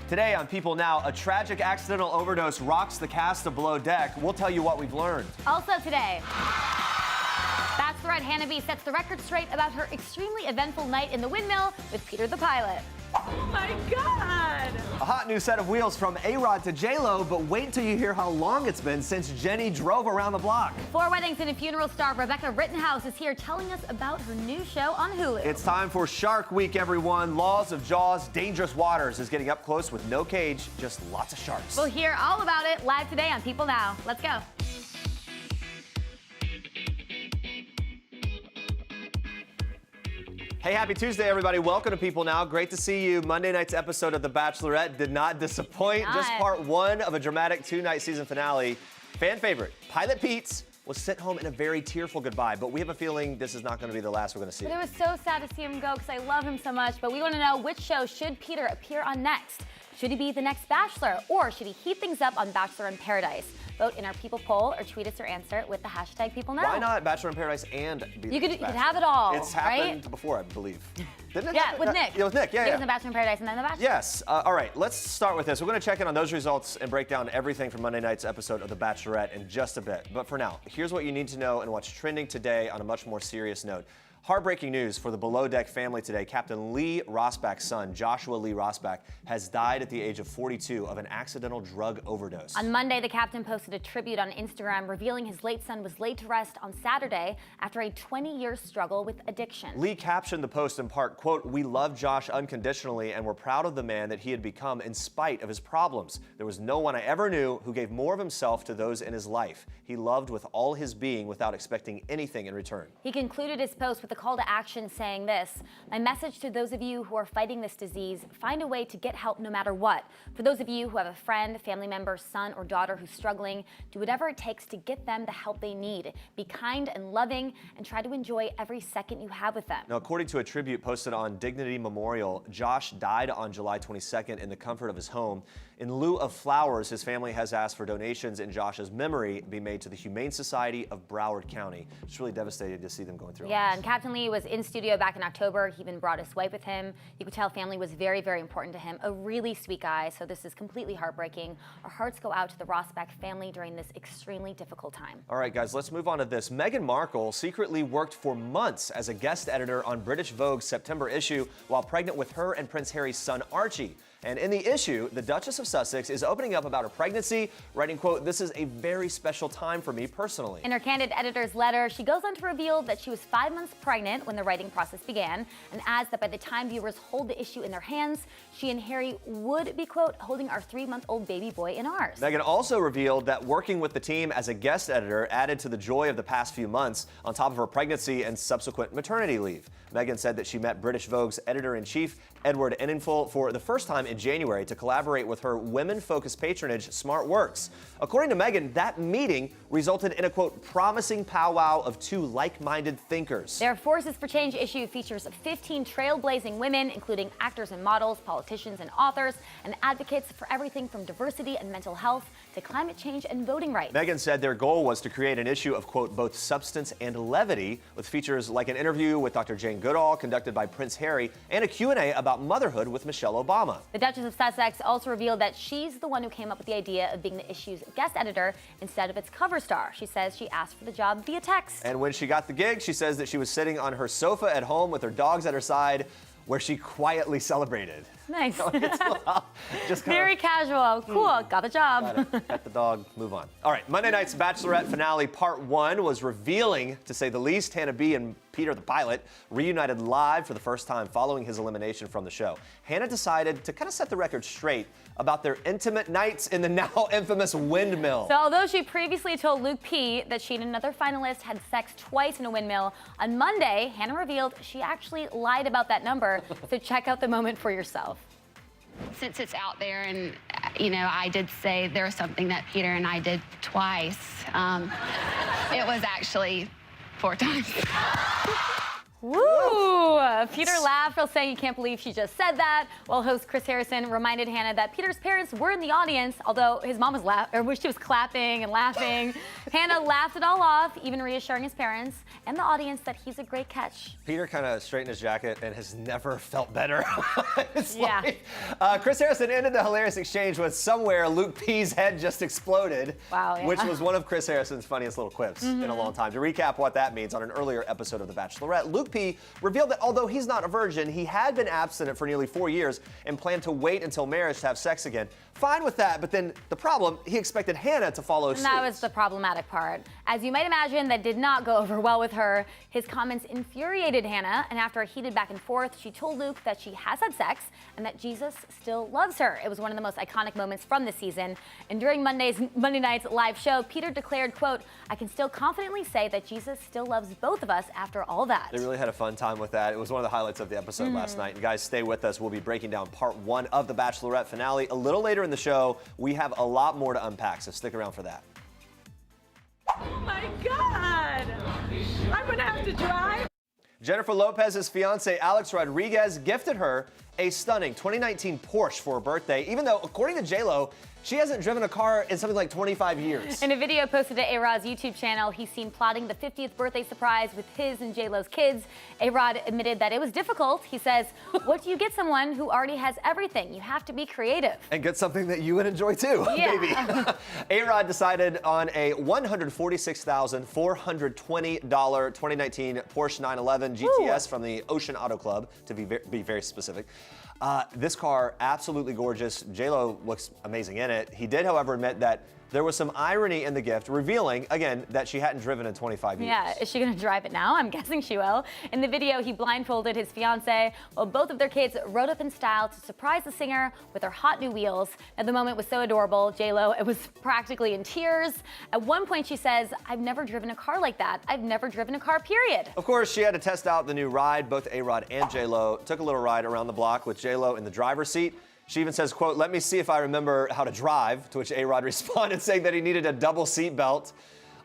Today on People Now, a tragic accidental overdose rocks the cast of Below Deck. We'll tell you what we've learned. Also today, Bachelorette Hannah B sets the record straight about her extremely eventful night in the windmill with Peter the pilot. Oh my God! A hot new set of wheels from A-Rod to J.Lo, but wait until you hear how long it's been since Jenny drove around the block. 4 weddings and a funeral star Rebecca Rittenhouse is here telling us about her new show on Hulu. It's time for Shark Week, everyone. Laws of Jaws, Dangerous Waters is getting up close with no cage, just lots of sharks. We'll hear all about it live today on People Now. Let's go. Hey, happy Tuesday, everybody. Welcome to People Now. Great to see you. Monday night's episode of The Bachelorette did not disappoint. Just part 1 of a dramatic 2-night season finale. Fan favorite, Pilot Pete, will sit home in a very tearful goodbye, but we have a feeling this is not going to be the last we're going to see. But it was so sad to see him go because I love him so much, but we want to know which show should Peter appear on next? Should he be the next Bachelor, or should he heat things up on Bachelor in Paradise? Vote in our People poll or tweet us your answer with the hashtag PeopleNow. Why not Bachelor in Paradise and be you could have it all. It's happened before, I believe. Didn't it? Yeah, with Nick. Yeah, with Nick. Yeah, He was in Bachelor in Paradise and then The Bachelor. Yes. All right, let's start with this. We're going to check in on those results and break down everything from Monday night's episode of The Bachelorette in just a bit. But for now, here's what you need to know and what's trending today on a much more serious note. Heartbreaking news for the Below Deck family today. Captain Lee Rosbach's son, Joshua Lee Rosbach, has died at the age of 42 of an accidental drug overdose. On Monday, the captain posted a tribute on Instagram revealing his late son was laid to rest on Saturday after a 20-year struggle with addiction. Lee captioned the post in part, quote, "We love Josh unconditionally and we're proud of the man that he had become in spite of his problems. There was no one I ever knew who gave more of himself to those in his life. He loved with all his being without expecting anything in return." He concluded his post with a call to action saying this: "My message to those of you who are fighting this disease, find a way to get help no matter what. For those of you who have a friend, family member, son, or daughter who's struggling, do whatever it takes to get them the help they need. Be kind and loving and try to enjoy every second you have with them." Now, according to a tribute posted on Dignity Memorial, Josh died on July 22nd in the comfort of his home. In lieu of flowers, his family has asked for donations in Josh's memory be made to the Humane Society of Broward County. It's really devastating to see them going through. Yeah, and Captain Lee was in studio back in October. He even brought his wife with him. You could tell family was very, very important to him. A really sweet guy, so this is completely heartbreaking. Our hearts go out to the Rosbach family during this extremely difficult time. All right, guys, let's move on to this. Meghan Markle secretly worked for months as a guest editor on British Vogue's September issue while pregnant with her and Prince Harry's son, Archie. And in the issue, the Duchess of Sussex is opening up about her pregnancy, writing, quote, "This is a very special time for me personally." In her candid editor's letter, she goes on to reveal that she was 5 months pregnant when the writing process began, and adds that by the time viewers hold the issue in their hands, she and Harry would be, quote, "holding our 3-month-old baby boy in ours." Meghan also revealed that working with the team as a guest editor added to the joy of the past few months on top of her pregnancy and subsequent maternity leave. Meghan said that she met British Vogue's editor-in-chief, Edward Enninful, for the first time in January to collaborate with her women-focused patronage, Smart Works. According to Meghan, that meeting resulted in a, quote, "promising powwow of two like-minded thinkers." Their Forces for Change issue features 15 trailblazing women, including actors and models, politicians and authors, and advocates for everything from diversity and mental health to climate change and voting rights. Meghan said their goal was to create an issue of, quote, "both substance and levity," with features like an interview with Dr. Jane Goodall conducted by Prince Harry and a Q&A about motherhood with Michelle Obama. The Duchess of Sussex also revealed that she's the one who came up with the idea of being the issue's guest editor instead of its cover star. She says she asked for the job via text. And when she got the gig, she says that she was sitting on her sofa at home with her dogs at her side, where she quietly celebrated. Nice. Just very casual. Cool, got the job. Pet the dog, move on. All right, Monday night's Bachelorette finale part 1 was revealing, to say the least. Hannah B and Peter the pilot reunited live for the first time following his elimination from the show. Hannah decided to kind of set the record straight about their intimate nights in the now infamous windmill. So although she previously told Luke P that she and another finalist had sex twice in a windmill, on Monday, Hannah revealed she actually lied about that number. So check out the moment for yourself. Since it's out there and, you know, I did say there was something that Peter and I did twice. It was actually 4 times. Woo! Peter laughed while saying he can't believe she just said that, while host Chris Harrison reminded Hannah that Peter's parents were in the audience, although his mom was she was clapping and laughing. Hannah laughed it all off, even reassuring his parents and the audience that he's a great catch. Peter kind of straightened his jacket and has never felt better. Yeah. Chris Harrison ended the hilarious exchange with "somewhere Luke P's head just exploded," Wow, yeah. which was one of Chris Harrison's funniest little quips in a long time. To recap what that means, on an earlier episode of The Bachelorette, Luke P revealed that although he's not a virgin, he had been abstinent for nearly 4 years and planned to wait until marriage to have sex again. Fine with that, but then the problem, he expected Hannah to follow suit. And that was the problematic part. As you might imagine, that did not go over well with her. His comments infuriated Hannah, and after a heated back and forth, she told Luke that she has had sex and that Jesus still loves her. It was one of the most iconic moments from the season. And during Monday night's live show, Peter declared, quote, "I can still confidently say that Jesus still loves both of us after all that." They really had a fun time with that. It was one of the highlights of the episode last night. And guys, stay with us. We'll be breaking down part 1 of the Bachelorette finale a little later in the show. We have a lot more to unpack, so stick around for that. Oh my God! I'm gonna have to drive. Jennifer Lopez's fiance Alex Rodriguez gifted her a stunning 2019 Porsche for her birthday, even though, according to J.Lo, she hasn't driven a car in something like 25 years. In a video posted to A-Rod's YouTube channel, he's seen plotting the 50th birthday surprise with his and J.Lo's kids. A-Rod admitted that it was difficult. He says, "What do you get someone who already has everything? You have to be creative." And get something that you would enjoy too, Yeah. maybe. A-Rod decided on a $146,420 2019 Porsche 911 GTS from the Ocean Auto Club, to be very specific. This car, absolutely gorgeous. J.Lo looks amazing in it. He did, however, admit that there was some irony in the gift, revealing, again, that she hadn't driven in 25 years. Yeah, is she gonna drive it now? I'm guessing she will. In the video, he blindfolded his fiance while both of their kids rode up in style to surprise the singer with their hot new wheels. Now, the moment was so adorable. J.Lo was practically in tears. At one point, she says, "I've never driven a car like that. I've never driven a car, period." Of course, she had to test out the new ride. Both A-Rod and J.Lo took a little ride around the block with J.Lo in the driver's seat. She even says, quote, "Let me see if I remember how to drive," to which A-Rod responded saying that he needed a double seat belt.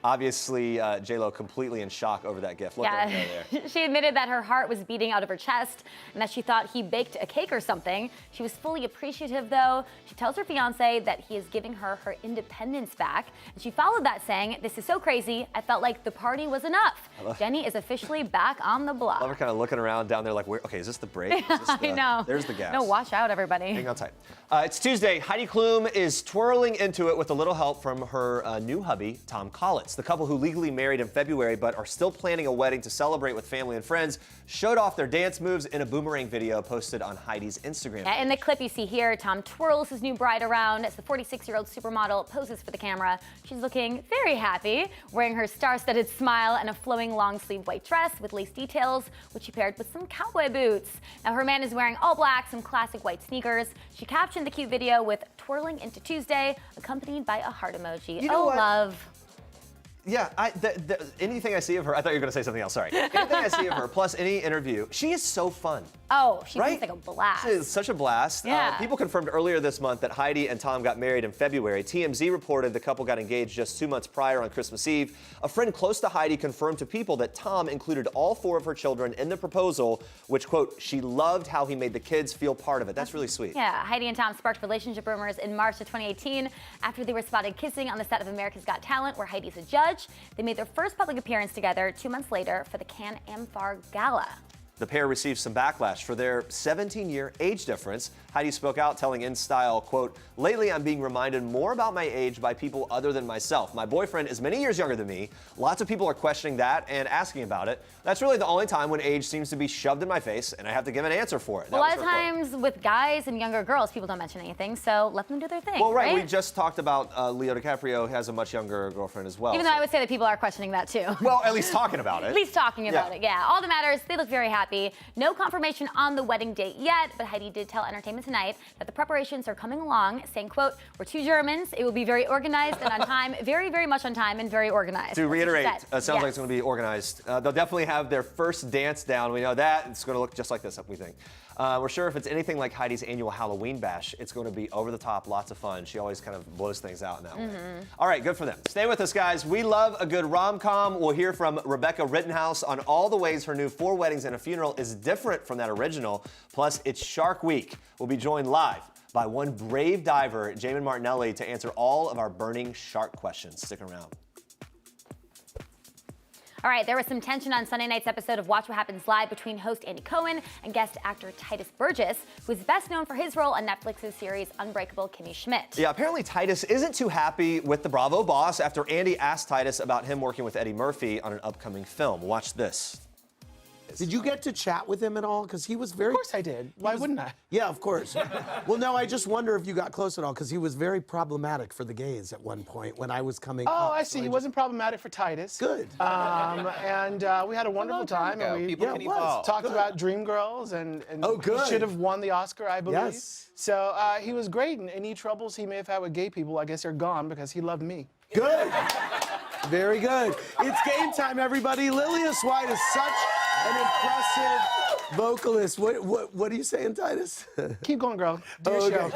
Obviously, J.Lo completely in shock over that gift. Look at her there. She admitted that her heart was beating out of her chest and that she thought he baked a cake or something. She was fully appreciative, though. She tells her fiance that he is giving her her independence back. And she followed that saying, "This is so crazy. I felt like the party was enough. Jenny is officially back on the block." I love her kind of looking around down there like, okay, is this the brake? Is this the, I know. There's the gas. No, watch out, everybody. Hang on tight. It's Tuesday. Heidi Klum is twirling into it with a little help from her new hubby, Tom Collins. The couple, who legally married in February but are still planning a wedding to celebrate with family and friends, showed off their dance moves in a boomerang video posted on Heidi's Instagram page. In the clip you see here, Tom twirls his new bride around as the 46-year-old supermodel poses for the camera. She's looking very happy, wearing her star-studded smile and a flowing long-sleeve white dress with lace details, which she paired with some cowboy boots. Now, her man is wearing all black, some classic white sneakers. She captioned the cute video with "twirling into Tuesday," accompanied by a heart emoji. You know what? Love. Yeah, anything I see of her, I thought you were going to say something else, sorry. Anything I see of her, plus any interview, she is so fun. Oh, she right? seems like a blast. She is such a blast. Yeah. People confirmed earlier this month that Heidi and Tom got married in February. TMZ reported the couple got engaged just 2 months prior on Christmas Eve. A friend close to Heidi confirmed to People that Tom included all 4 of her children in the proposal, which, quote, "she loved how he made the kids feel part of it." That's really sweet. Yeah, Heidi and Tom sparked relationship rumors in March of 2018 after they were spotted kissing on the set of America's Got Talent, where Heidi's a judge. They made their first public appearance together 2 months later for the Can Am Far Gala. The pair received some backlash for their 17-year age difference. Heidi spoke out, telling InStyle, quote, "Lately, I'm being reminded more about my age by people other than myself. My boyfriend is many years younger than me. Lots of people are questioning that and asking about it. That's really the only time when age seems to be shoved in my face, and I have to give an answer for it." A lot of times with guys and younger girls, people don't mention anything, so let them do their thing. Well, right. We just talked about Leo DiCaprio has a much younger girlfriend as well. Even though I would say that people are questioning that too. Well, at least talking about it. At least talking about it, yeah. All that matters, they look very happy. No confirmation on the wedding date yet, but Heidi did tell Entertainment Tonight that the preparations are coming along, saying, quote, "We're 2 Germans. It will be very organized and on time, very, very much on time and very organized." To reiterate, it sounds Yes. like it's going to be organized. They'll definitely have their first dance down. We know that. It's going to look just like this, we think. We're sure if it's anything like Heidi's annual Halloween bash, it's going to be over the top, lots of fun. She always kind of blows things out in that way. All right, good for them. Stay with us, guys. We love a good rom-com. We'll hear from Rebecca Rittenhouse on all the ways her new 4 Weddings and a Funeral is different from that original. Plus, it's Shark Week. We'll be joined live by one brave diver, Jamin Martinelli, to answer all of our burning shark questions. Stick around. All right, there was some tension on Sunday night's episode of Watch What Happens Live between host Andy Cohen and guest actor Titus Burgess, who is best known for his role on Netflix's series Unbreakable Kimmy Schmidt. Yeah, apparently Titus isn't too happy with the Bravo boss after Andy asked Titus about him working with Eddie Murphy on an upcoming film. Watch this. Did you get to chat with him at all? Because he was very... Of course I did. Why wouldn't I? Yeah, of course. Well, no, I just wonder if you got close at all, because he was very problematic for the gays at one point when I was coming up. Oh, I see. He wasn't problematic for Titus. Good. And we had a wonderful time. And we talked about Dreamgirls, and oh, good. He should have won the Oscar, I believe. Yes. So he was great, and any troubles he may have had with gay people, I guess they're gone because he loved me. Good. Very good. It's game time, everybody. Lilias White is such an impressive vocalist. What are you saying, Titus? Keep going, girl. Do your show.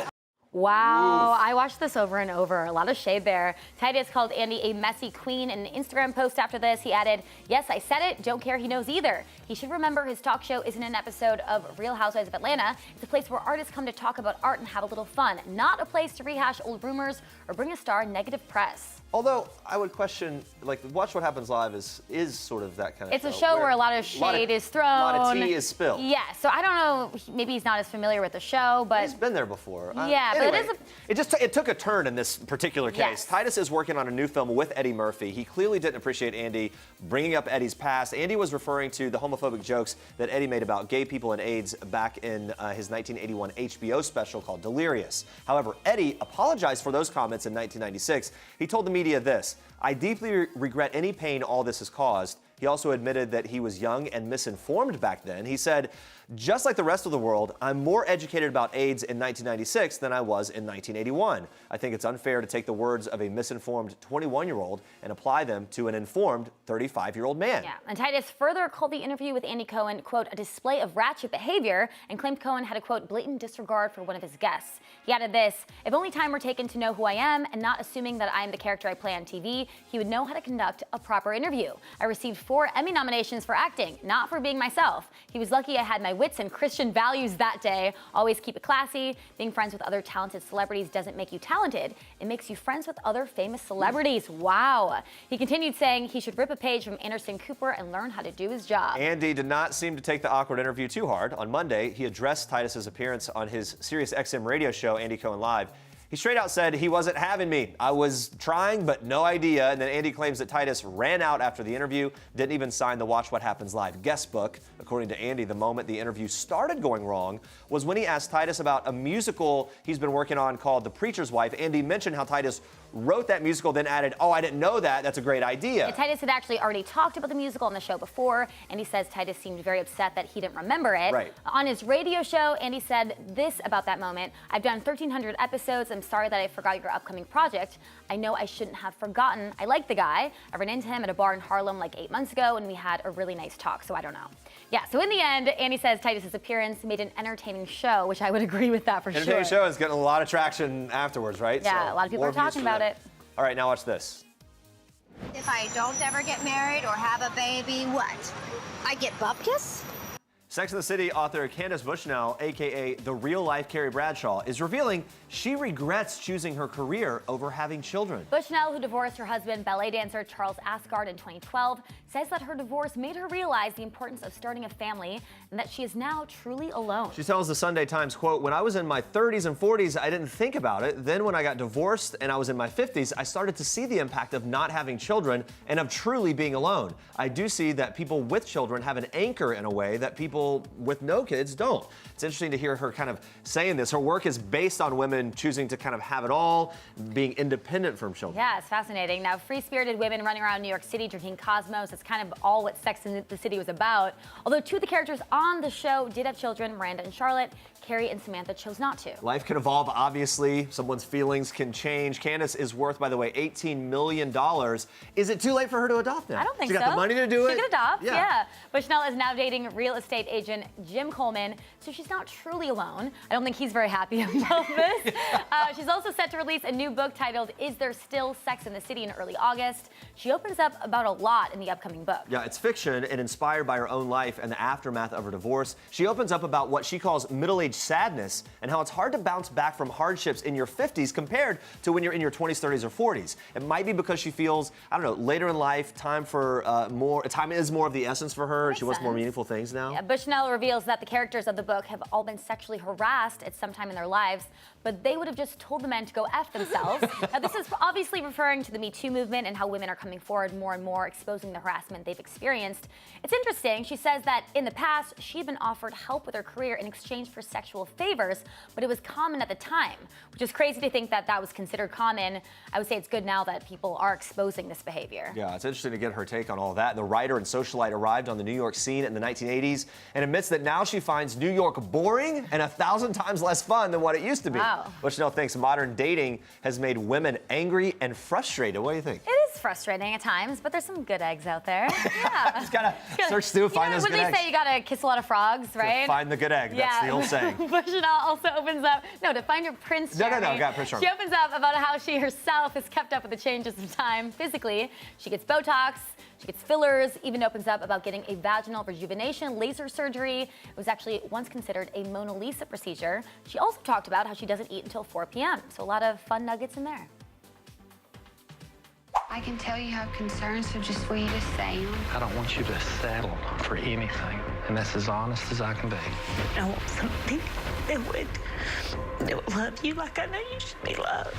Wow, I watched this over and over. A lot of shade there. Titus called Andy a messy queen in an Instagram post after this. He added, "Yes, I said it. Don't care he knows either. He should remember his talk show isn't an episode of Real Housewives of Atlanta. It's a place where artists come to talk about art and have a little fun, not a place to rehash old rumors or bring a star negative press." Although I would question, like, Watch What Happens Live is sort of that kind of It's a show where a lot of shade is thrown. A lot of tea is spilled. Yeah, so I don't know, maybe he's not as familiar with the show, but... He's been there before. Yeah, but anyway, it is it took a turn in this particular case. Yes. Titus is working on a new film with Eddie Murphy. He clearly didn't appreciate Andy bringing up Eddie's past. Andy was referring to the homophobic jokes that Eddie made about gay people and AIDS back in his 1981 HBO special called Delirious. However, Eddie apologized for those comments in 1996. He told the media this: "I deeply regret any pain all this has caused." He also admitted that he was young and misinformed back then. He said, "Just like the rest of the world, I'm more educated about AIDS in 1996 than I was in 1981. I think it's unfair to take the words of a misinformed 21-year-old and apply them to an informed 35-year-old man." Yeah, and Titus further called the interview with Andy Cohen, quote, "a display of ratchet behavior," and claimed Cohen had a, quote, "blatant disregard for one of his guests." He added this: "If only time were taken to know who I am and not assuming that I am the character I play on TV, he would know how to conduct a proper interview. I received 4 Emmy nominations for acting, not for being myself. He was lucky I had my wits and Christian values that day. Always keep it classy. Being friends with other talented celebrities doesn't make you talented. It makes you friends with other famous celebrities." Wow. He continued saying he should rip a page from Anderson Cooper and learn how to do his job. Andy did not seem to take the awkward interview too hard. On Monday, he addressed Titus's appearance on his Sirius XM radio show, Andy Cohen Live. He straight out said he wasn't having me. "I was trying, but no idea." And then Andy claims that Titus ran out after the interview, didn't even sign the Watch What Happens Live guest book. According to Andy, the moment the interview started going wrong was when he asked Titus about a musical he's been working on called The Preacher's Wife. Andy mentioned how Titus wrote that musical, then added, "Oh, I didn't know that. That's a great idea." Yeah, Titus had actually already talked about the musical on the show before, and he says Titus seemed very upset that he didn't remember it. Right. On his radio show, Andy said this about that moment: "I've done 1,300 episodes. I'm sorry that I forgot your upcoming project. I know I shouldn't have forgotten. I like the guy. I ran into him at a bar in Harlem like 8 months ago, and we had a really nice talk, so I don't know." Yeah, so in the end, Andy says Titus's appearance made an entertaining show, which I would agree with that for sure. Entertaining show is getting a lot of traction afterwards, right? Yeah, So, a lot of people more are talking views for about them. it. All right, now watch this. If I don't ever get married or have a baby, what? I get bupkis? Sex and the City author Candace Bushnell, a.k.a. the real-life Carrie Bradshaw, is revealing she regrets choosing her career over having children. Bushnell, who divorced her husband, ballet dancer Charles Asgard, in 2012, says that her divorce made her realize the importance of starting a family and that she is now truly alone. She tells the Sunday Times, quote, "When I was in my 30s and 40s, I didn't think about it. Then when I got divorced and I was in my 50s, I started to see the impact of not having children and of truly being alone. I do see that people with children have an anchor in a way that people with no kids don't." It's interesting to hear her kind of saying this. Her work is based on women choosing to kind of have it all, being independent from children. Yeah, it's fascinating. Now, free-spirited women running around New York City drinking Cosmos, it's kind of all what Sex and the City was about. Although 2 of the characters on the show did have children, Miranda and Charlotte, Carrie and Samantha chose not to. Life can evolve, obviously. Someone's feelings can change. Candace is worth, by the way, $18 million. Is it too late for her to adopt now? I don't think so. She got the money to do it? She could adopt, yeah. But Chanel is now dating real estate agent Jim Coleman, so she's not truly alone. I don't think he's very happy about this. She's also set to release a new book titled Is There Still Sex in the City in early August. She opens up about a lot in the upcoming book. Yeah, it's fiction and inspired by her own life and the aftermath of her divorce. She opens up about what she calls middle-age sadness and how it's hard to bounce back from hardships in your 50s compared to when you're in your 20s, 30s, or 40s. It might be because she feels, I don't know, later in life, time is more of the essence for her. She wants more meaningful things now. Yeah, but Chanel reveals that the characters of the book have all been sexually harassed at some time in their lives, but they would have just told the men to go F themselves. Now, this is obviously referring to the Me Too movement and how women are coming forward more and more, exposing the harassment they've experienced. It's interesting. She says that in the past, she had been offered help with her career in exchange for sexual favors, but it was common at the time, which is crazy to think that that was considered common. I would say it's good now that people are exposing this behavior. Yeah, it's interesting to get her take on all that. The writer and socialite arrived on the New York scene in the 1980s and admits that now she finds New York boring and 1,000 times less fun than what it used to be. Wow. But Chanel thinks modern dating has made women angry and frustrated. What do you think? It is frustrating at times, but there's some good eggs out there. Yeah. Just gotta search through, find those good eggs. When they say you gotta kiss a lot of frogs, right? Find the good egg. That's the old saying. But Chanel also opens up, to find your Prince Charming. No, got Prince Charming. She opens up about how she herself has kept up with the changes of time physically. She gets Botox, she gets fillers, even opens up about getting a vaginal rejuvenation laser surgery. It was actually once considered a Mona Lisa procedure. She also talked about how she doesn't eat until 4 p.m. So a lot of fun nuggets in there. I can tell you have concerns, so just for you to say them. I don't want you to settle for anything, and that's as honest as I can be. I want something that would love you like I know you should be loved.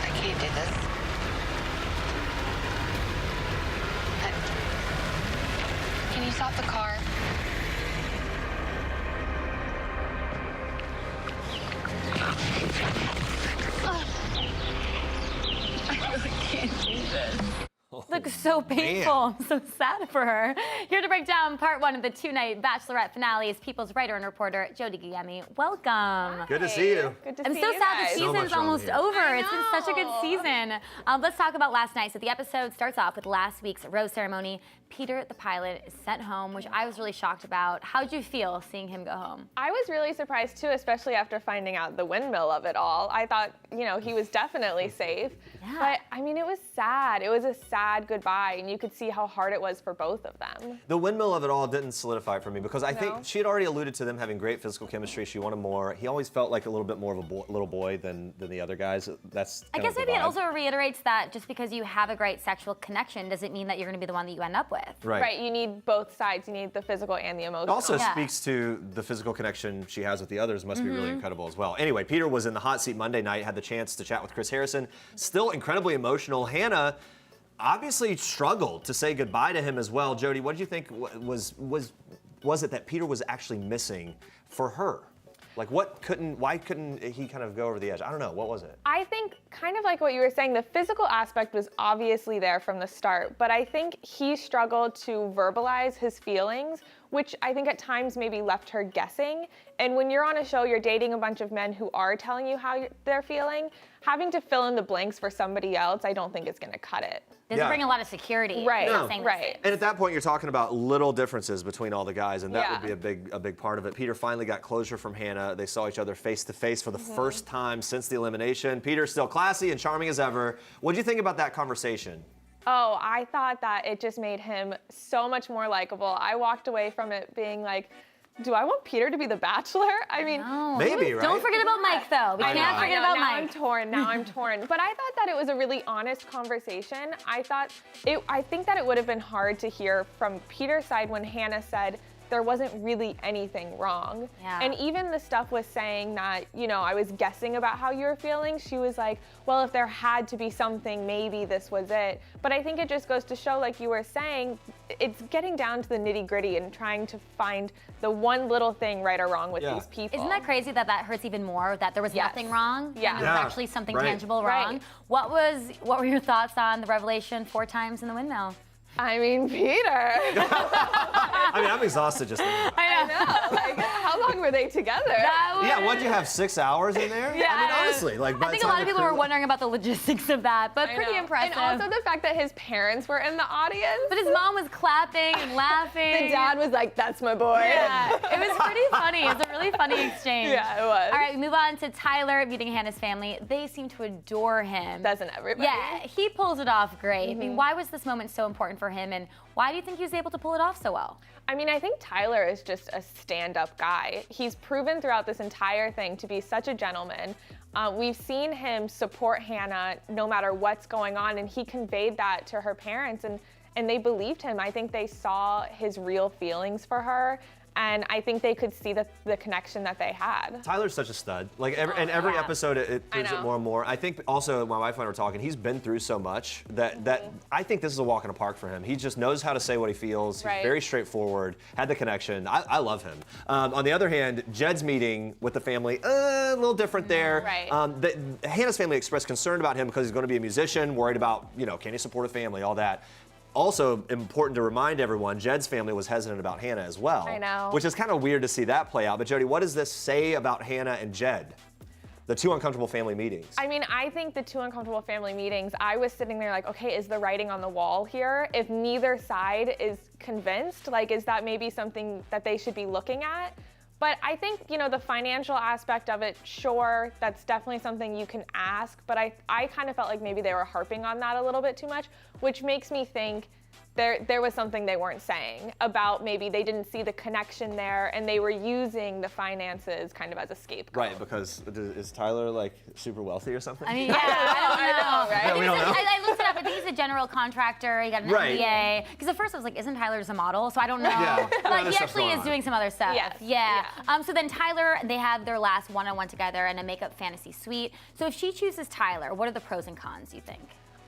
I can't do this. Can you stop the car? I really can't do this. Looks so painful. I'm so sad for her. Here to break down part 1 of the 2-night Bachelorette finale is People's writer and reporter Jodi Gugliemi. Welcome. Good to see you. Good to I'm see so you sad guys. the season's almost over. It's been such a good know. season. Let's talk about last night. So the episode starts off with last week's rose ceremony. Peter, the pilot, is sent home, which I was really shocked about. How did you feel seeing him go home? I was really surprised too, especially after finding out the windmill of it all. I thought, he was definitely safe. Yeah. But I mean, it was sad. It was a sad goodbye, and you could see how hard it was for both of them. The windmill of it all didn't solidify it for me because I No? think she had already alluded to them having great physical chemistry. She wanted more. He always felt like a little bit more of a little boy than the other guys. That's I kind guess of the maybe it vibe. also reiterates that just because you have a great sexual connection doesn't mean that you're going to be the one that you end up with. Right. You need both sides. You need the physical and the emotional. It also Yeah. speaks to the physical connection she has with the others must be really incredible as well. Anyway, Peter was in the hot seat Monday night, had the chance to chat with Chris Harrison. Still incredibly emotional. Hannah obviously struggled to say goodbye to him as well. Jodi, what did you think was it that Peter was actually missing for her? Like why couldn't he kind of go over the edge? I don't know, what was it? I think kind of like what you were saying, the physical aspect was obviously there from the start, but I think he struggled to verbalize his feelings, which I think at times maybe left her guessing. And when you're on a show, you're dating a bunch of men who are telling you how they're feeling, having to fill in the blanks for somebody else, I don't think is gonna cut it. Doesn't bring a lot of security. Right, Not saying right. And at that point, you're talking about little differences between all the guys, and that Yeah. would be a big part of it. Peter finally got closure from Hannah. They saw each other face to face for the first time since the elimination. Peter's still classy and charming as ever. What do you think about that conversation? Oh, I thought that it just made him so much more likable. I walked away from it being like, do I want Peter to be the Bachelor? I mean, Maybe, right? Don't forget about Mike, though. We can't forget about now Mike. I'm torn. Now I'm torn. But I thought that it was a really honest conversation. I think that it would have been hard to hear from Peter's side when Hannah said there wasn't really anything wrong. Yeah. And even the stuff was saying that, I was guessing about how you were feeling. She was like, well, if there had to be something, maybe this was it. But I think it just goes to show, like you were saying, it's getting down to the nitty gritty and trying to find the one little thing right or wrong with these people. Isn't that crazy that hurts even more, that there was nothing wrong? Yeah. And there was actually something tangible wrong? Right. What were your thoughts on the revelation 4 times in the windmill? I mean, Peter. I mean, I'm exhausted just thinking. I know. Like, how long were they together? Yeah, what'd you have, 6 hours in there? Yeah, I mean, honestly, like, by I think the a time lot of the people crew- were wondering about the logistics of that, but I pretty know. impressive. And also the fact that his parents were in the audience. But his mom was clapping and laughing. The dad was like, "That's my boy." Yeah, it was pretty funny. It was a really funny exchange. Yeah, it was. All right, we move on to Tyler meeting Hannah's family. They seem to adore him. Doesn't everybody? Yeah, he pulls it off great. I mean, why was this moment so important for him, and why do you think he was able to pull it off so well? I mean, I think Tyler is just a stand-up guy. He's proven throughout this entire thing to be such a gentleman. We've seen him support Hannah no matter what's going on, and he conveyed that to her parents, and they believed him. I think they saw his real feelings for her, and I think they could see the connection that they had. Tyler's such a stud. Like, every episode, it proves it more and more. I think also, my wife and I were talking, he's been through so much that I think this is a walk in the park for him. He just knows how to say what he feels. Right. He's very straightforward, had the connection. I love him. On the other hand, Jed's meeting with the family, a little different there. Right. Hannah's family expressed concern about him because he's going to be a musician, worried about, can he support a family, all that. Also important to remind everyone, Jed's family was hesitant about Hannah as well. I know. Which is kind of weird to see that play out. But Jodi, what does this say about Hannah and Jed? The two uncomfortable family meetings. I mean, I think the two uncomfortable family meetings, I was sitting there like, okay, is the writing on the wall here? If neither side is convinced, like, is that maybe something that they should be looking at? But I think, the financial aspect of it, sure, that's definitely something you can ask, but I kind of felt like maybe they were harping on that a little bit too much, which makes me think there was something they weren't saying about maybe they didn't see the connection there and they were using the finances kind of as a scapegoat. Right, because is Tyler like super wealthy or something? I mean, yeah, I don't know. right? Yeah, we don't know. I looked it up. I think he's a general contractor. He got an Right. MBA. Because at first I was like, isn't Tyler just a model? So I don't know. Yeah. But Other he stuff's actually going is on. doing some other stuff. Yes. Yeah. Yeah. So then Tyler, they have their last one-on-one together in a makeup fantasy suite. So if she chooses Tyler, what are the pros and cons, you think?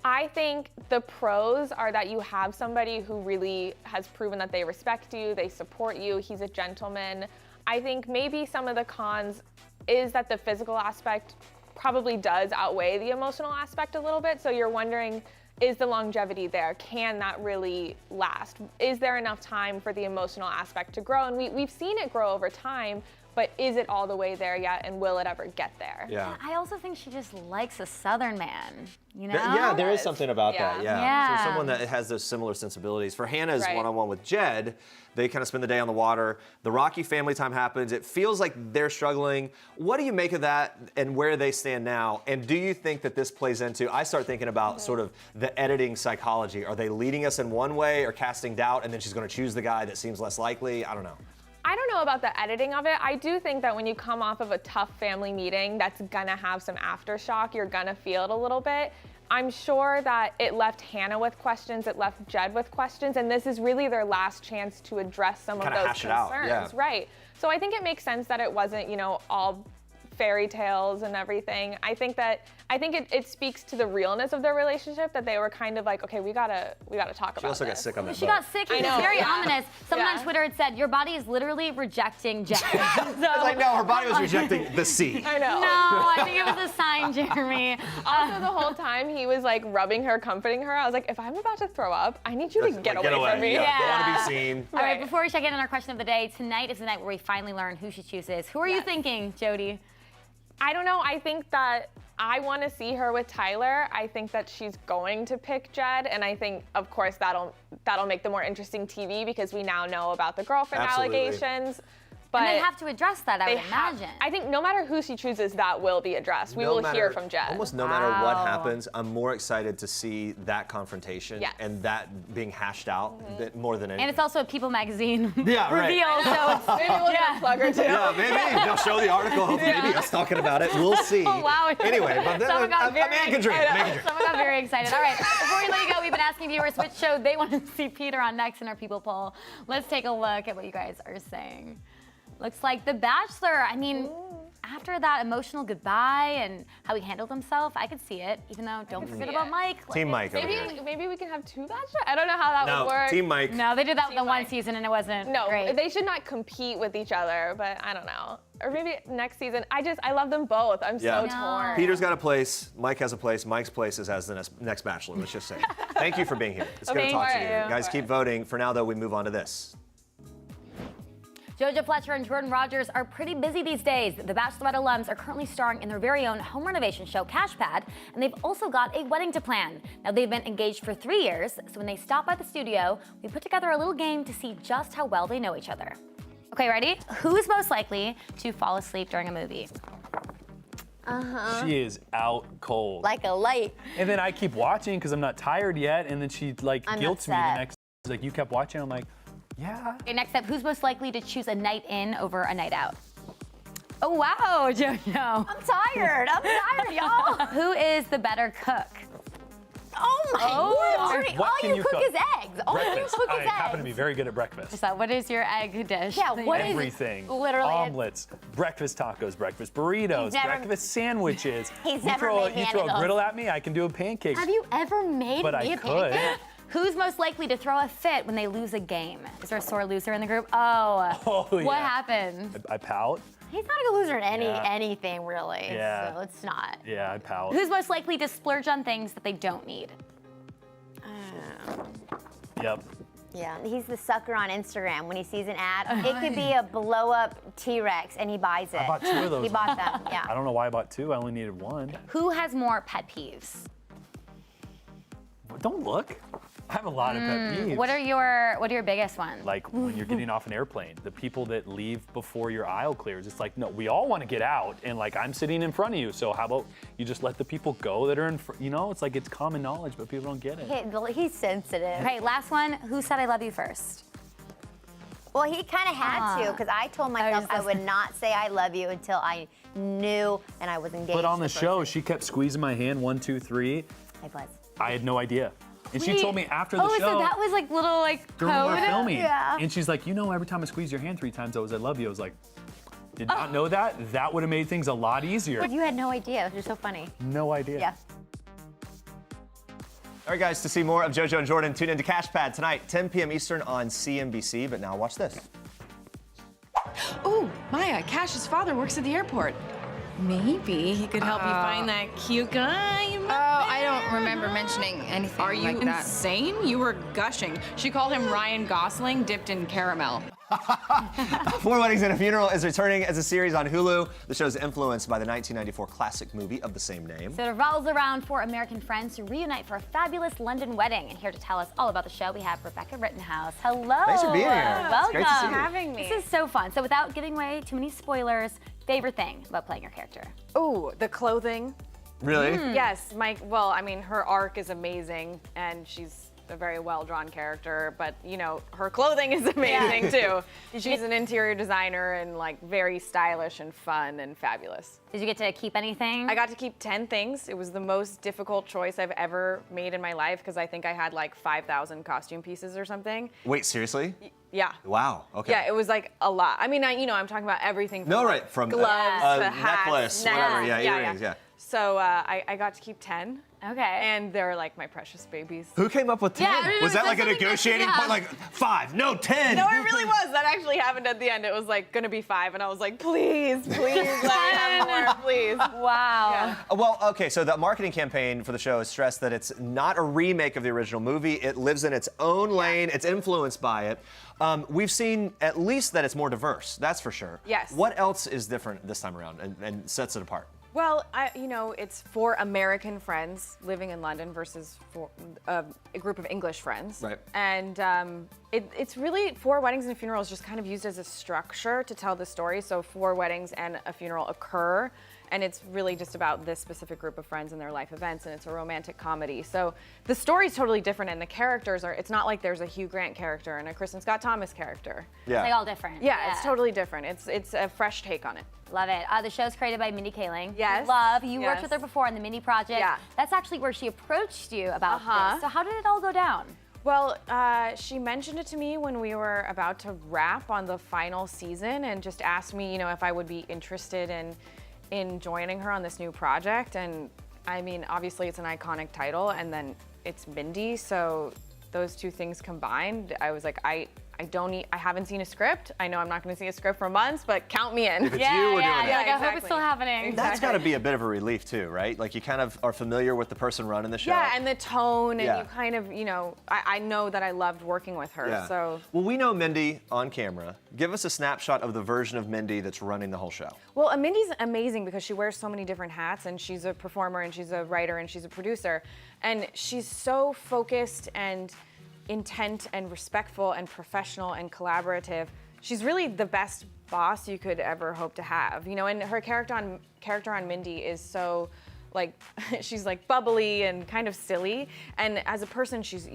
I think the pros are that you have somebody who really has proven that they respect you, they support you, he's a gentleman. I think maybe some of the cons is that the physical aspect probably does outweigh the emotional aspect a little bit. So you're wondering, is the longevity there? Can that really last? Is there enough time for the emotional aspect to grow? And we've seen it grow over time, but is it all the way there yet, and will it ever get there? Yeah. I also think she just likes a Southern man, you know? Yeah, there is something about that, Yeah. Yeah. So someone that has those similar sensibilities. For Hannah's Right. one-on-one with Jed, they kind of spend the day on the water. The rocky family time happens. It feels like they're struggling. What do you make of that and where they stand now? And do you think that this plays into, I start thinking about sort of the editing psychology. Are they leading us in one way or casting doubt, and then she's going to choose the guy that seems less likely? I don't know. I don't know about the editing of it. I do think that when you come off of a tough family meeting, that's gonna have some aftershock. You're gonna feel it a little bit. I'm sure that it left Hannah with questions, it left Jed with questions, and this is really their last chance to address some of Kinda those hash it out, concerns. yeah. Right. So I think it makes sense that it wasn't, all fairy tales and everything. I think it speaks to the realness of their relationship that they were kind of like, okay, we gotta talk about She also got this. sick on that She boat. got sick. I It was know, very yeah. ominous. Someone on Yeah. Twitter had said, your body is literally rejecting Jed. I was like, no, her body was rejecting the sea. I know. No, I think it was a sign, Jeremy. Also, the whole time he was like rubbing her, comforting her. I was like, if I'm about to throw up, I need you to get away from me. Yeah. Don't want Yeah. to be seen. All right, Right. before we check in on our question of the day, tonight is the night where we finally learn who she chooses. Who are you thinking, Jodi? I don't know. I think that I want to see her with Tyler. I think that she's going to pick Jed, and I think, of course, that'll make the more interesting TV because we now know about the girlfriend Absolutely. allegations. But And they have to address that, I would imagine. I think no matter who she chooses, that will be addressed. We will hear from Jed. Almost no matter what Wow. happens, I'm more excited to see that confrontation Yes. and that being hashed out more than anything. And it's also a People magazine Yeah, right. reveal, so it's, Maybe we'll get a plug or two. Yeah, maybe they'll show the article. Hopefully, maybe us talking about it. We'll see. Oh, wow. Anyway, but then Someone got a man can dream. I know. A man can dream. Someone got very excited. All right, before we let you go, we've been asking viewers which show they want to see Peter on next in our People poll. Let's take a look at what you guys are saying. Looks like The Bachelor. I mean, after that emotional goodbye and how he handled himself, I could see it, even though don't forget about Mike. Team Mike over here. Maybe we can have 2 Bachelorettes? I don't know how that would work. Team Mike. No, they did that the one season and it wasn't great. They should not compete with each other, but I don't know. Or maybe next season. I love them both. I'm so torn. Peter's got a place, Mike has a place, Mike's place is as the next Bachelor, let's just say. Thank you for being here. It's good to talk to you. Guys, keep voting. For now, though, we move on to this. JoJo Fletcher and Jordan Rogers are pretty busy these days. The Bachelorette alums are currently starring in their very own home renovation show, Cash Pad, and they've also got a wedding to plan. Now, they've been engaged for 3 years, so when they stop by the studio, we put together a little game to see just how well they know each other. Okay, ready? Who's most likely to fall asleep during a movie? She is out cold. Like a light. And then I keep watching because I'm not tired yet, and then she guilts me the next. She's like, you kept watching? I'm like, yeah. Okay, next up, who's most likely to choose a night in over a night out? Oh, wow, JoJo. I'm tired, y'all. Who is the better cook? Oh my word. What All can you you cook cook? is eggs. All you Breakfast. cook is I eggs. happen to be very good at breakfast. So what is your egg dish? Yeah, what is Everything. Literally. Omelets, breakfast tacos, breakfast burritos, breakfast sandwiches. He's you never throw, made you throw a anything. griddle at me, I can do a pancake. Have you ever made But me I a could. pancake? Who's most likely to throw a fit when they lose a game? Is there a sore loser in the group? Oh, yeah. What happened? I pout. He's not a good loser in anything, really. Yeah. So it's not. Yeah, I pout. Who's most likely to splurge on things that they don't need? Yep. Yeah, he's the sucker on Instagram. When he sees an ad, it could be a blow-up T-Rex, and he buys it. I bought 2 of those. He bought them, yeah. I don't know why I bought 2. I only needed 1. Who has more pet peeves? Don't look. I have a lot of pet peeves. What are your biggest ones? Like when you're getting off an airplane, the people that leave before your aisle clears. It's like, no, we all want to get out, and like I'm sitting in front of you, so how about you just let the people go that are in front? You know, it's like it's common knowledge, but people don't get it. He's sensitive. Okay, last one. Who said I love you first? Well, he kind of had to, because I told myself I would not say I love you until I knew and I was engaged. But on the to show, she kept squeezing my hand, 1, 2, 3. I was. I had no idea. And she told me after the show. Oh, so that was like little during code? our filming. Yeah. And she's like, you know, every time I squeeze your hand 3 times, I love you. I was like, did not know that. That would have made things a lot easier. But you had no idea. You're so funny. No idea. Yeah. All right, guys, to see more of JoJo and Jordan, tune into Cash Pad tonight, 10 p.m. Eastern on CNBC. But now watch this. Ooh, Maya, Cash's father works at the airport. Maybe he could help you find that cute guy you met. Oh, I don't remember mentioning anything Are you like that. insane? You were gushing. She called him Ryan Gosling dipped in caramel. 4 Weddings and a Funeral is returning as a series on Hulu. The show is influenced by the 1994 classic movie of the same name. So it revolves around 4 American friends who reunite for a fabulous London wedding. And here to tell us all about the show, we have Rebecca Rittenhouse. Hello. Thanks for being here. Welcome. It's great to see you. Having me. This is so fun. So without giving away too many spoilers, favorite thing about playing your character? Ooh, the clothing. Really? Yes, well, I mean, her arc is amazing, and she's a very well-drawn character, but, you know, her clothing is amazing, too. She's an interior designer and, like, very stylish and fun and fabulous. Did you get to keep anything? I got to keep 10 things. It was the most difficult choice I've ever made in my life because I think I had, like, 5,000 costume pieces or something. Wait, seriously? Yeah. Wow. Okay. Yeah, it was like a lot. I mean, I'm talking about everything from, From gloves to hats, necklace, whatever. Yeah, earrings. Yeah. So I got to keep 10. Okay. And they're like my precious babies. Who came up with 10? Yeah, was that like a negotiating point? Like 5, no 10. No, it really was. That actually happened at the end. It was like gonna be 5, and I was like, please, let me have more, please. Wow. Yeah. Well, okay, so the marketing campaign for the show has stressed that it's not a remake of the original movie. It lives in its own lane. It's influenced by it. We've seen at least that it's more diverse. That's for sure. Yes. What else is different this time around and sets it apart? Well, it's 4 American friends living in London versus a group of English friends. Right. And it's really 4 weddings and a funeral is just kind of used as a structure to tell the story. So 4 weddings and a funeral occur. And it's really just about this specific group of friends and their life events, and it's a romantic comedy. So the story's totally different, and the characters it's not like there's a Hugh Grant character and a Kristen Scott Thomas character. Yeah. It's like all different. Yeah, it's totally different. It's a fresh take on it. Love it. The show's created by Mindy Kaling. Yes. Love. You worked Yes. with her before on the Mini Project. Yeah. That's actually where she approached you about Uh-huh. this. So how did it all go down? Well, she mentioned it to me when we were about to wrap on the final season and just asked me, if I would be interested in joining her on this new project. And I mean, obviously it's an iconic title, and then it's Mindy, so those two things combined, I was like, I haven't seen a script. I know I'm not going to see a script for months, but count me in. If it's you, we're doing it. Like, I hope it's still happening. That's got to be a bit of a relief too, right? Like you kind of are familiar with the person running the show. Yeah, and the tone, and you kind of, I know that I loved working with her, so. Well, we know Mindy on camera. Give us a snapshot of the version of Mindy that's running the whole show. Well, Mindy's amazing because she wears so many different hats, and she's a performer, and she's a writer, and she's a producer, and she's so focused and intent and respectful and professional and collaborative. She's really the best boss you could ever hope to have, and her character on Mindy is so she's like bubbly and kind of silly, and as a person she's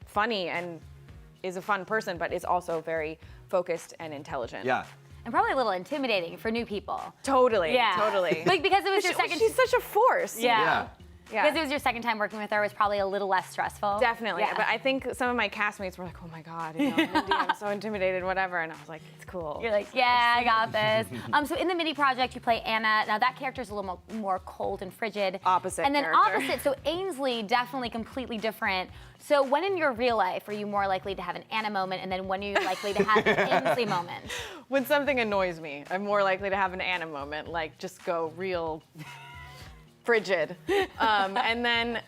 funny and is a fun person, but is also very focused and intelligent. Yeah. And probably a little intimidating for new people. Totally. Yeah. Totally. Because it was your second. She's such a force. Yeah. Because it was your second time working with her, it was probably a little less stressful. Definitely. But I think some of my castmates were like, oh my God, Mindy, I'm so intimidated, whatever. And I was like, it's cool. You're like, yeah, I got this. So in the Mindy project, you play Anna. Now that character's a little more cold and frigid. Opposite And then character. opposite, so Ainsley, definitely completely different. So when in your real life are you more likely to have an Anna moment, and then when are you likely to have an Ainsley moment? When something annoys me, I'm more likely to have an Anna moment, like just go real frigid. And then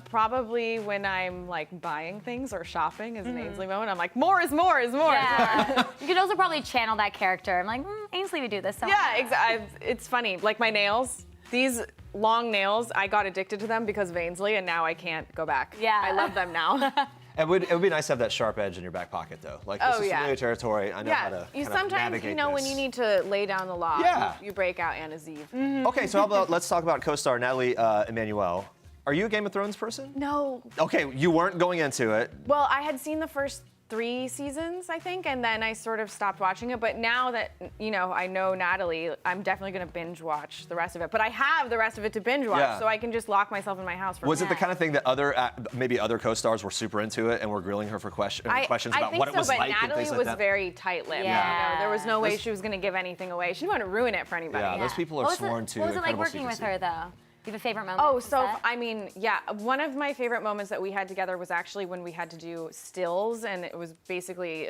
probably when I'm like buying things or shopping is an Ainsley moment. I'm like, more is more is more. Yeah. You could also probably channel that character. I'm like, Ainsley would do this so yeah, exactly. It's funny. Like my nails, these long nails, I got addicted to them because of Ainsley, and now I can't go back. Yeah. I love them now. It would be nice to have that sharp edge in your back pocket, though. Like, this is familiar territory. I know how to you kind of sometimes, navigate when this. you need to lay down the law, you break out Anna's Eve. Okay, so how about let's talk about co-star Natalie Emmanuel. Are you a Game of Thrones person? No. Okay, you weren't going into it. Well, I had seen the first 3 seasons, I think, and then I sort of stopped watching it. But now that, I know Natalie, I'm definitely going to binge watch the rest of it. But I have the rest of it to binge watch, so I can just lock myself in my house for Was it the kind of thing that maybe other co-stars were super into it and were grilling her for questions about what it was like and things like that? I think so, but Natalie was very tight-lipped. Yeah. There was no way she was going to give anything away. She didn't want to ruin it for anybody. Yeah, those people are sworn to What was it like incredible working with secrecy. her, though? Do you have a favorite moment? Oh, so, I mean, one of my favorite moments that we had together was actually when we had to do stills, and it was basically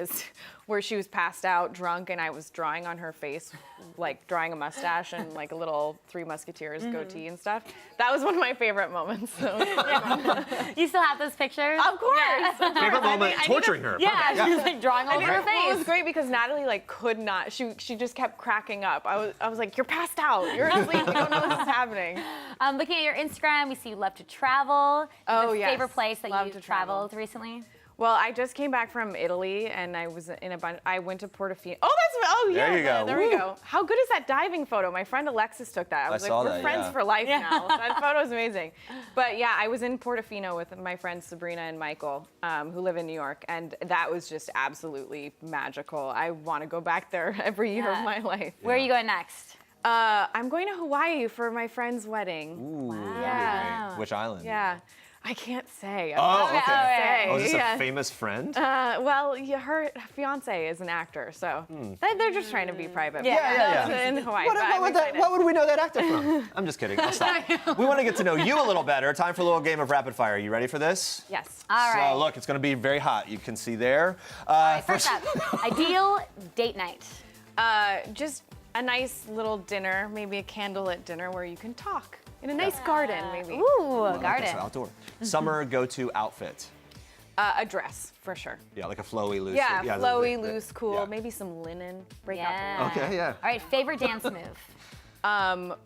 where she was passed out, drunk, and I was drawing on her face, like drawing a mustache and like a little Three Musketeers goatee and stuff. That was one of my favorite moments. So. You still have those pictures? Of course. Yeah. Favorite moment, torturing her. Yeah, she was like drawing all over her face. Well, it was great because Natalie could not. She just kept cracking up. I was like, you're passed out. You're asleep. You don't know this is happening. Looking at your Instagram, we see you love to travel. Oh, yes. Favorite place that Love you've to travel. traveled recently? Well, I just came back from Italy, and I was in a bunch. I went to Portofino. Oh, yeah. There you go. There we go. How good is that diving photo? My friend Alexis took that. I was like, saw we're that, friends yeah. for life now. That photo's amazing. But yeah, I was in Portofino with my friends Sabrina and Michael, who live in New York, and that was just absolutely magical. I want to go back there every year of my life. Where are you going next? I'm going to Hawaii for my friend's wedding. Ooh, Yeah. which island? Yeah. I can't say. Oh, okay. Say. Oh, is this a famous friend? Well, her fiance is an actor, so they're just trying to be private. Yeah. In Hawaii. What would we know that actor from? I'm just kidding. I'll stop. We want to get to know you a little better. Time for a little game of rapid fire. Are you ready for this? Yes. All right. So look, it's going to be very hot. You can see there. First up, ideal date night. Just a nice little dinner, maybe a candlelit dinner where you can talk in a nice garden, maybe. Ooh, garden. So outdoor. Summer go-to outfit. A dress, for sure. Yeah, like a flowy, loose. Yeah, flowy, loose, cool. yeah. Maybe some linen. Break Yeah. out the linen. Okay, yeah. All right, favorite dance move.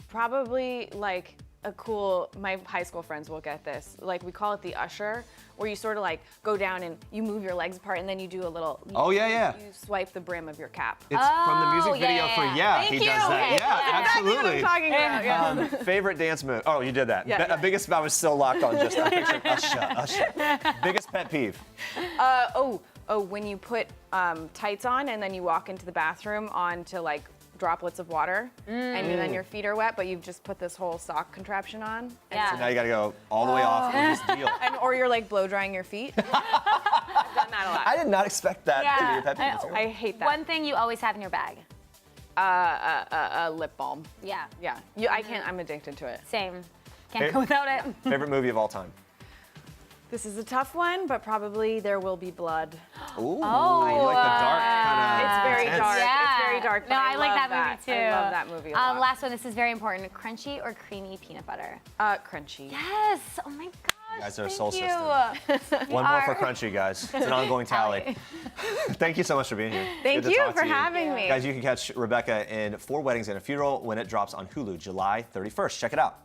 Probably like a cool, my high school friends will get this. Like we call it the usher, where you sort of like go down and you move your legs apart and then you do a little. You swipe the brim of your cap. It's from the music video for Thank he you. does that. Yeah, absolutely. That's exactly what I'm talking about. Favorite dance move. Oh, you did that. Biggest, I was still locked on just that picture. Usher. Biggest pet peeve. When you put tights on and then you walk into the bathroom on to like droplets of water, and then your feet are wet, but you've just put this whole sock contraption on. Yeah. So now you got to go all the way off and just deal. Or you're like blow drying your feet. I've done that a lot. I did not expect that to be your pet peeve. I hate that. One thing you always have in your bag. Lip balm. Yeah. Yeah. I can't. I'm addicted to it. Same. Can't go without it. Favorite movie of all time? This is a tough one, but probably There Will Be Blood. Ooh, I like the dark kind of. It's very intense. dark. Yeah. It's very dark. No, but I like love that movie too. I love that movie a lot. Last one. This is very important. Crunchy or creamy peanut butter? Crunchy. Yes. Oh my gosh. You guys are a thank soul you. sister. One more for Crunchy, guys. It's an ongoing tally. Thank you so much for being here. Thank Good to you talk for to you. having me. Guys, you can catch Rebecca in 4 Weddings and a Funeral when it drops on Hulu July 31st. Check it out.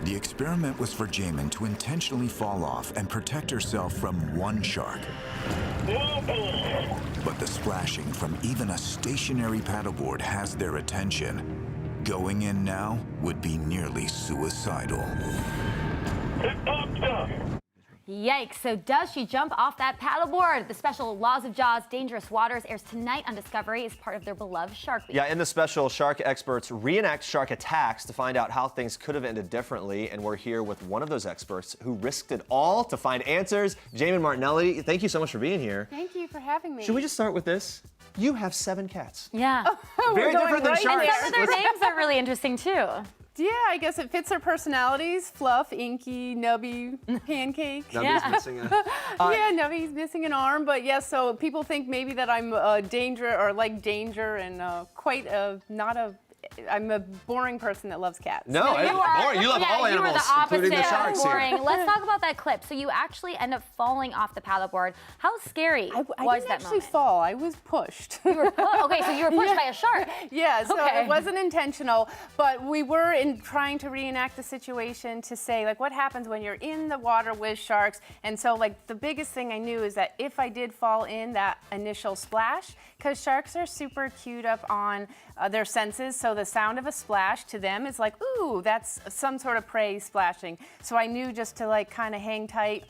The experiment was for Jamin to intentionally fall off and protect herself from one shark. But the splashing from even a stationary paddleboard has their attention. Going in now would be nearly suicidal. Yikes. So does she jump off that paddleboard? The special Laws of Jaws Dangerous Waters airs tonight on Discovery as part of their beloved Shark Week. Yeah, in the special, shark experts reenact shark attacks to find out how things could have ended differently. And we're here with one of those experts who risked it all to find answers. Jamin Martinelli, thank you so much for being here. Thank you for having me. Should we just start with this? You have 7 cats. Yeah. Very different than sharks. And some of their names are really interesting too. Yeah, I guess it fits their personalities. Fluff, Inky, Nubby, Pancake. Nubby's missing a... yeah, Nubby's missing an arm, but yes, so people think maybe that I'm danger or like danger and I'm a boring person that loves cats. No, you are boring. You love all you animals, are the opposite including the of sharks boring. here. Let's talk about that clip. So you actually end up falling off the paddleboard. How scary I was didn't that actually moment? fall. I was pushed. You were okay, so you were pushed by a shark. Yeah, so Okay. it wasn't intentional, but we were trying to reenact the situation to say, like, what happens when you're in the water with sharks? And so, like, the biggest thing I knew is that if I did fall in that initial splash, because sharks are super cued up on their senses, so the sound of a splash to them is like, ooh, that's some sort of prey splashing. So I knew just to, like, kind of hang tight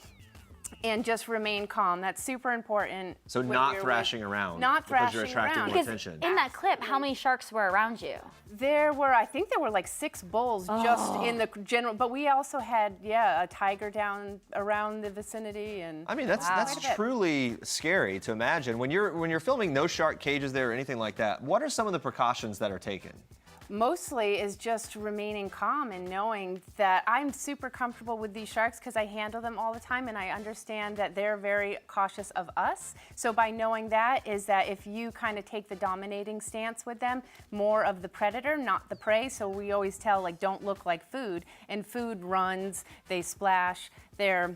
and just remain calm. That's super important. So not thrashing around. Not because thrashing you're attracting around. more Because attention. in that clip, how many sharks were around you? I think there were like 6 bulls just in the general, but we also had, a tiger down around the vicinity. And I mean, that's truly scary to imagine. When you're filming, no shark cages there or anything like that. What are some of the precautions that are taken? Mostly is just remaining calm and knowing that I'm super comfortable with these sharks because I handle them all the time and I understand that they're very cautious of us. So by knowing that is that if you kind of take the dominating stance with them, more of the predator, not the prey. So we always tell, like, don't look like food. And food runs, they splash, they're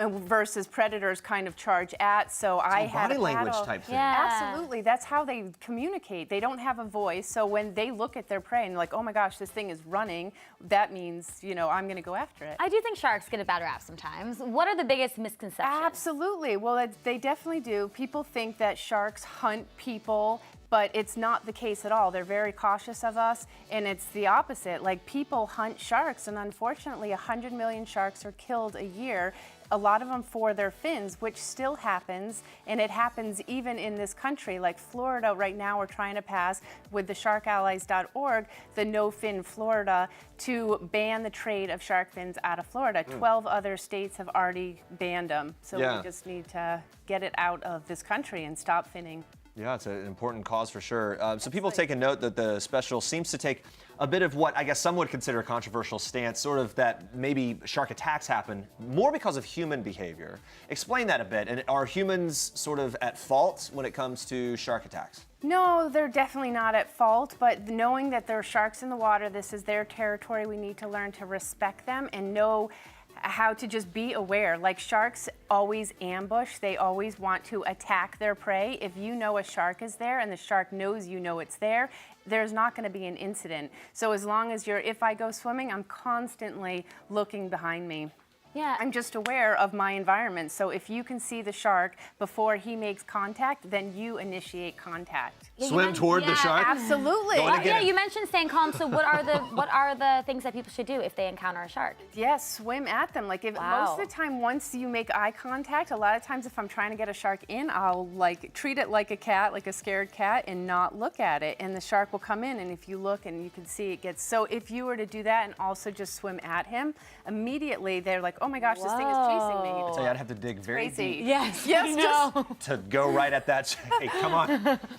versus predators kind of charge at. So I had body language type thing. Yeah. Absolutely. That's how they communicate. They don't have a voice. So when they look at their prey and like, oh my gosh, this thing is running, that means, you know, I'm going to go after it. I do think sharks get a bad rap sometimes. What are the biggest misconceptions? Absolutely. Well, they definitely do. People think that sharks hunt people, but it's not the case at all. They're very cautious of us, and it's the opposite. Like, people hunt sharks, and unfortunately, 100 million sharks are killed a year. A lot of them for their fins, which still happens, and it happens even in this country. Like Florida right now, we're trying to pass with the sharkallies.org, the No Fin Florida, to ban the trade of shark fins out of Florida. 12 other states have already banned them. So we just need to get it out of this country and stop finning. Yeah, it's an important cause for sure. So people take a note that the special seems to take a bit of what I guess some would consider a controversial stance, sort of that maybe shark attacks happen more because of human behavior. Explain that a bit. And are humans sort of at fault when it comes to shark attacks? No, they're definitely not at fault, but knowing that there are sharks in the water, this is their territory, we need to learn to respect them and know how to just be aware. Like, sharks always ambush. They always want to attack their prey. If you know a shark is there and the shark knows you know it's there, there's not going to be an incident. So as long as if I go swimming, I'm constantly looking behind me. Yeah. I'm just aware of my environment. So if you can see the shark before he makes contact, then you initiate contact. Swim toward the shark? Absolutely. Yeah, you mentioned staying calm. So what are the things that people should do if they encounter a shark? Yes, swim at them. Like, most of the time, once you make eye contact, a lot of times if I'm trying to get a shark in, I'll like treat it like a cat, like a scared cat, and not look at it. And the shark will come in, and if you look and you can see it gets. So if you were to do that and also just swim at him, immediately they're like, oh my gosh, this thing is chasing me. I'd say I'd have to dig very deep. Yes, to go right at that. Hey, come on.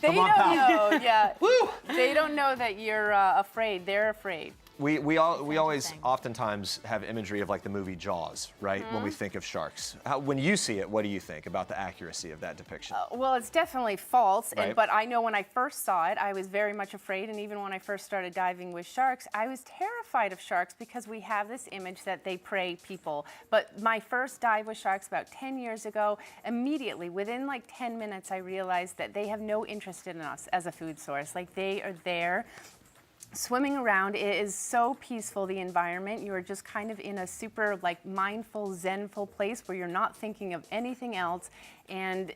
They don't know, yeah. Woo! They don't know that you're afraid. They're afraid. We always oftentimes have imagery of like the movie Jaws, right? When we think of sharks. When you see it, what do you think about the accuracy of that depiction? Well, it's definitely false, Right. but I know when I first saw it, I was very much afraid, and even when I first started diving with sharks, I was terrified of sharks because we have this image that they prey people. But my first dive with sharks about 10 years ago, immediately, within like 10 minutes, I realized that they have no interest in us as a food source. Like, they are there swimming around. It is so peaceful, the environment. You are just kind of in a super like mindful, zenful place where you're not thinking of anything else, and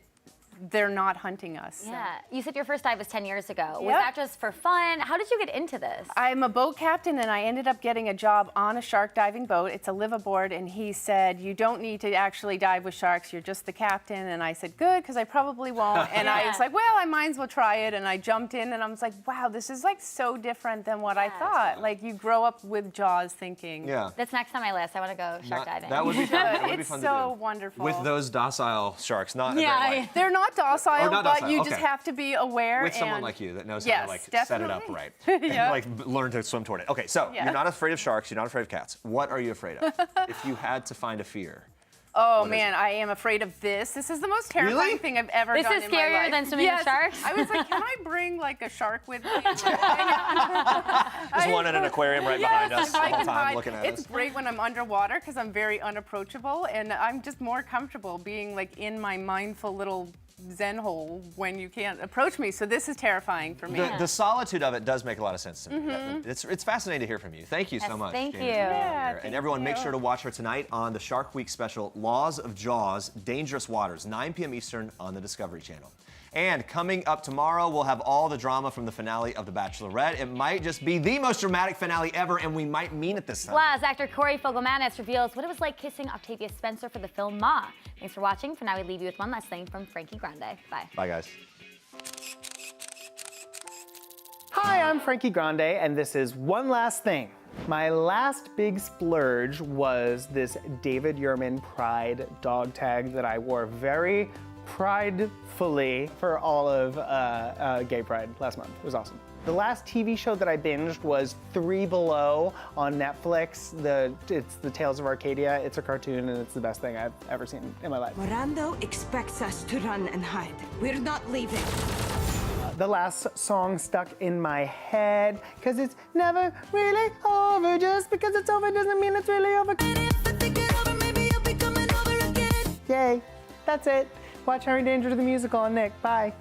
they're not hunting us. Yeah. You said your first dive was 10 years ago. Was Yep. that just for fun? How did you get into this? I'm a boat captain, and I ended up getting a job on a shark diving boat. It's a liveaboard, and he said, you don't need to actually dive with sharks. You're just the captain. And I said, good, because I probably won't. And I was like, well, I might as well try it. And I jumped in, and I was like, wow, this is like so different than what I thought. Like, you grow up with Jaws thinking. Yeah. That's next on my list. I want to go shark diving. That would be fun. That would be It's fun so to do. wonderful. With those docile sharks, not They're not docile, Oh, not but docile, you okay. just have to be aware. with someone and like you that knows yes, how to like definitely. set it up right. Yeah. Like learn to swim toward it. Okay, so Yeah. you're not afraid of sharks, you're not afraid of cats. What are you afraid of? If you had to find a fear. Oh What is man, I am afraid of this. This is the most terrifying Really? thing I've ever This done is in my scarier life. than swimming with sharks? I was like, can I bring like a shark with me? There's one in an aquarium right behind us if I all the can time hide. looking at It's us. great when I'm underwater because I'm very unapproachable, and I'm just more comfortable being like in my mindful little zen hole when you can't approach me. So this is terrifying for me. The solitude of it does make a lot of sense to me. It's fascinating to hear from you. Thank you so Yes, much. thank Jamie, you. for being Yeah, here. And everyone, make sure to watch her tonight on the Shark Week special, Laws of Jaws, Dangerous Waters, 9 p.m. Eastern on the Discovery Channel. And coming up tomorrow, we'll have all the drama from the finale of The Bachelorette. It might just be the most dramatic finale ever, and we might mean it this time. Plus, actor Corey Fogelmanis reveals what it was like kissing Octavia Spencer for the film Ma. Thanks for watching. For now, we leave you with one last thing from Frankie Grande. Bye. Bye, guys. Hi, I'm Frankie Grande, and this is One Last Thing. My last big splurge was this David Yurman Pride dog tag that I wore very pridefully for all of Gay Pride last month. It was awesome. The last TV show that I binged was 3 Below on Netflix. It's the Tales of Arcadia. It's a cartoon and it's the best thing I've ever seen in my life. Morando expects us to run and hide. We're not leaving. The last song stuck in my head, because it's never really over. Just because it's over doesn't mean it's really over. Yay, that's it. Watch Harry Danger the Musical on Nick. Bye.